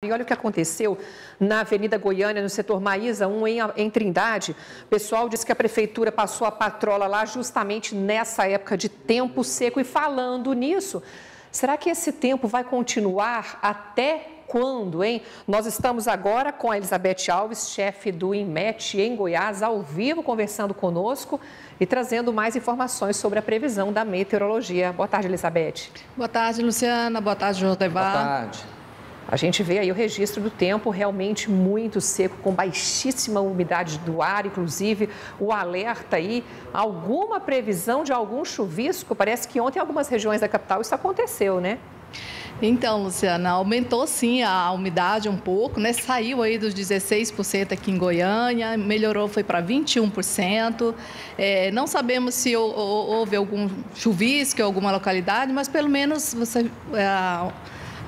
E olha o que aconteceu na Avenida Goiânia, no setor Maísa 1, em Trindade. O pessoal disse que a prefeitura passou a patrola lá justamente nessa época de tempo seco. E falando nisso, será que esse tempo vai continuar até quando, hein? Nós estamos agora com a Elizabeth Alves, chefe do INMET em Goiás, ao vivo, conversando conosco e trazendo mais informações sobre a previsão da meteorologia. Boa tarde, Elizabeth. Boa tarde, Luciana. Boa tarde, Jodevar. Boa tarde. A gente vê aí o registro do tempo realmente muito seco, com baixíssima umidade do ar, inclusive o alerta aí, alguma previsão de algum chuvisco? Parece que ontem em algumas regiões da capital isso aconteceu, né? Então, Luciana, aumentou sim a umidade um pouco, né? Saiu aí dos 16% aqui em Goiânia, melhorou, foi para 21%. Não sabemos se houve algum chuvisco em alguma localidade, mas pelo menos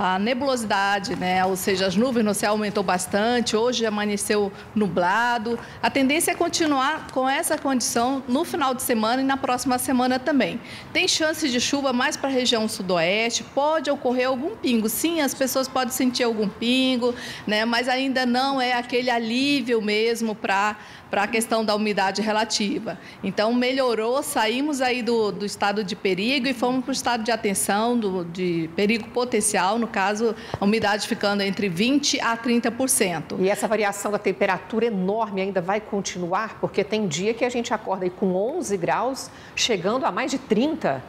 a nebulosidade, né? Ou seja, as nuvens no céu aumentou bastante, hoje amanheceu nublado. A tendência é continuar com essa condição no final de semana e na próxima semana também. Tem chances de chuva mais para a região sudoeste, pode ocorrer algum pingo. Sim, as pessoas podem sentir algum pingo, né? Mas ainda não é aquele alívio mesmo para a questão da umidade relativa. Então, melhorou, saímos aí do estado de perigo e fomos para o estado de atenção, de perigo potencial, no caso, a umidade ficando entre 20% a 30%. E essa variação da temperatura enorme ainda vai continuar? Porque tem dia que a gente acorda aí com 11 graus, chegando a mais de 30.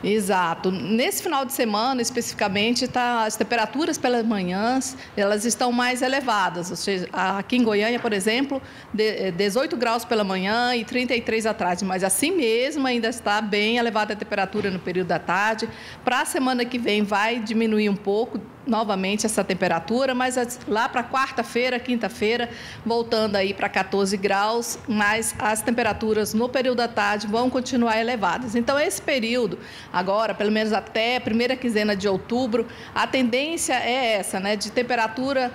Exato. Nesse final de semana, especificamente, as temperaturas pelas manhãs, elas estão mais elevadas. Ou seja, aqui em Goiânia, por exemplo, 18 graus pela manhã e 33 à tarde. Mas assim mesmo ainda está bem elevada a temperatura no período da tarde. Para a semana que vem vai diminuir um pouco novamente essa temperatura, mas lá para quarta-feira, quinta-feira, voltando aí para 14 graus, mas as temperaturas no período da tarde vão continuar elevadas. Então, esse período, agora, pelo menos até a primeira quinzena de outubro, a tendência é essa, né, de temperatura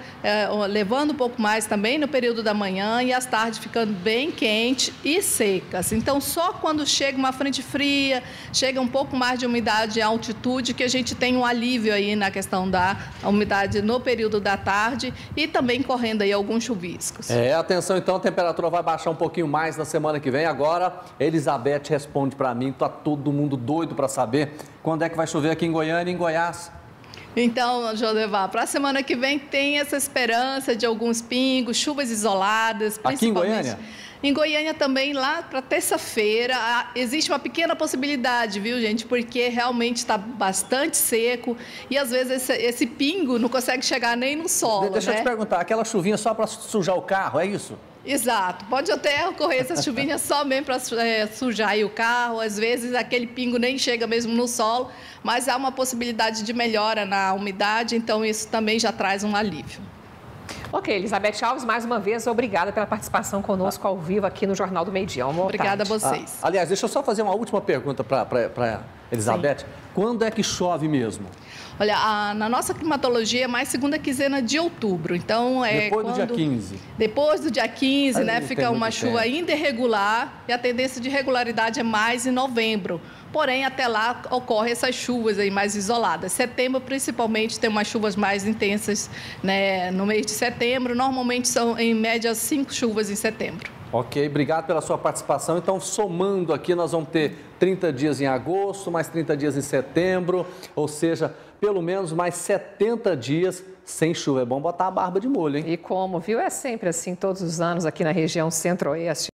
levando um pouco mais também no período da manhã e as tardes ficando bem quentes e secas. Então, só quando chega uma frente fria, chega um pouco mais de umidade e altitude, que a gente tem um alívio aí na questão da umidade no período da tarde e também correndo aí alguns chuviscos. Atenção então, a temperatura vai baixar um pouquinho mais na semana que vem. Agora, Elizabeth responde para mim, tá todo mundo doido para saber quando é que vai chover aqui em Goiânia e em Goiás. Então, Jodevar, para a semana que vem tem essa esperança de alguns pingos, chuvas isoladas. Aqui em Goiânia? Em Goiânia também, lá para terça-feira, existe uma pequena possibilidade, viu, gente? Porque realmente está bastante seco e, às vezes, esse pingo não consegue chegar nem no solo, Deixa eu te perguntar, aquela chuvinha só para sujar o carro, é isso? Exato. Pode até ocorrer essas chuvinhas só mesmo para sujar aí o carro. Às vezes, aquele pingo nem chega mesmo no solo, mas há uma possibilidade de melhora na umidade, então isso também já traz um alívio. Ok, Elizabeth Alves, mais uma vez, obrigada pela participação conosco ao vivo aqui no Jornal do Meio Dia. Obrigada a vocês. Aliás, deixa eu só fazer uma última pergunta para Elizabeth. Sim. Quando é que chove mesmo? Olha, na nossa climatologia é mais segunda quinzena de outubro. Então, depois do dia 15. Depois do dia 15, né? Fica uma chuva ainda irregular e a tendência de regularidade é mais em novembro. Porém, até lá ocorrem essas chuvas aí mais isoladas. Setembro, principalmente, tem umas chuvas mais intensas, né, no mês de setembro. Normalmente são, em média, 5 chuvas em setembro. Ok, obrigado pela sua participação. Então, somando aqui, nós vamos ter 30 dias em agosto, mais 30 dias em setembro, ou seja, pelo menos mais 70 dias sem chuva. É bom botar a barba de molho, hein? E como, viu? É sempre assim, todos os anos aqui na região centro-oeste.